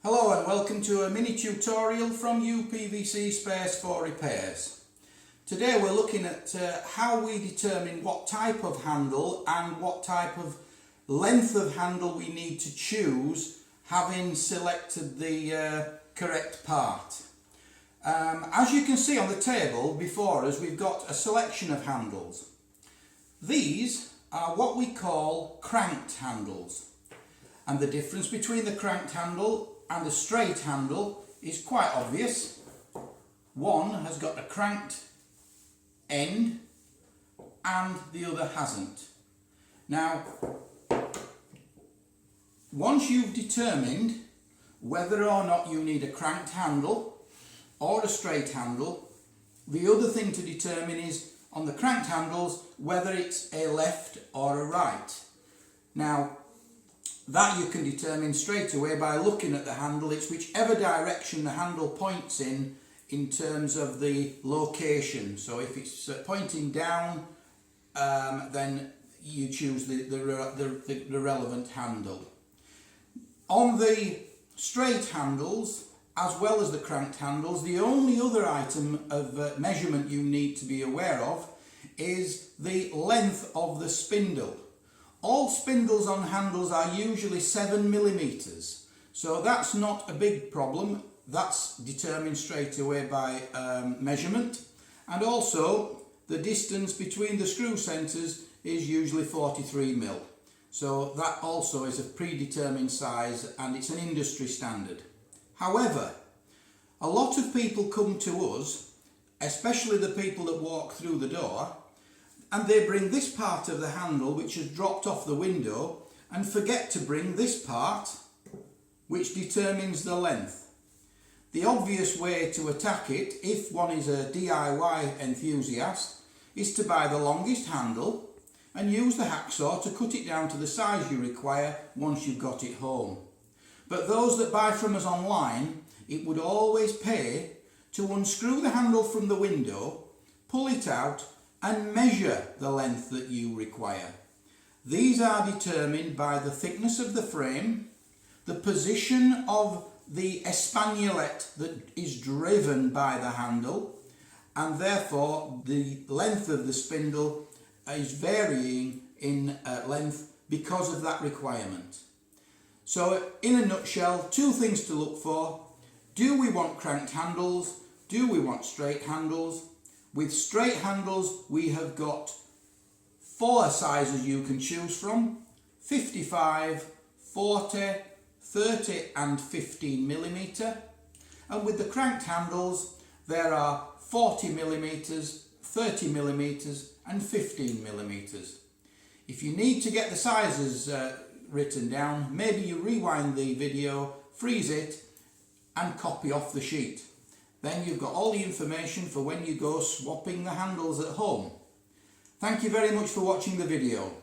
Hello and welcome to a mini tutorial from Upvc Spares for Repairs. Today we're looking at how we determine what type of handle and what type of length of handle we need to choose, having selected the correct part. As you can see on the table before us, we've got a selection of handles. These are what we call cranked handles, and the difference between the cranked handle and a straight handle is quite obvious. One has got a cranked end and the other hasn't. Now, once you've determined whether or not you need a cranked handle or a straight handle, the other thing to determine is on the cranked handles whether it's a left or a right. Now, that you can determine straight away by looking at the handle. It's whichever direction the handle points in terms of the location. So if it's pointing down, then you choose the relevant handle. On the straight handles, as well as the cranked handles, the only other item of measurement you need to be aware of is the length of the spindle. All spindles on handles are usually 7mm, so that's not a big problem. That's determined straight away by measurement. And also the distance between the screw centres is usually 43mm. So that also is a predetermined size and it's an industry standard. However, a lot of people come to us, especially the people that walk through the door, and they bring this part of the handle which has dropped off the window and forget to bring this part which determines the length. The obvious way to attack it, if one is a DIY enthusiast, is to buy the longest handle and use the hacksaw to cut it down to the size you require once you've got it home. But those that buy from us online, it would always pay to unscrew the handle from the window, pull it out and measure the length that you require. These are determined by the thickness of the frame, the position of the espagnolet that is driven by the handle, and therefore the length of the spindle is varying in length because of that requirement. So in a nutshell, two things to look for. Do we want cranked handles? Do we want straight handles? With straight handles, we have got 4 sizes you can choose from: 55, 40, 30 and 15mm. And with the cranked handles, there are 40mm, 30mm and 15mm. If you need to get the sizes written down, maybe you rewind the video, freeze it and copy off the sheet. Then you've got all the information for when you go swapping the handles at home. Thank you very much for watching the video.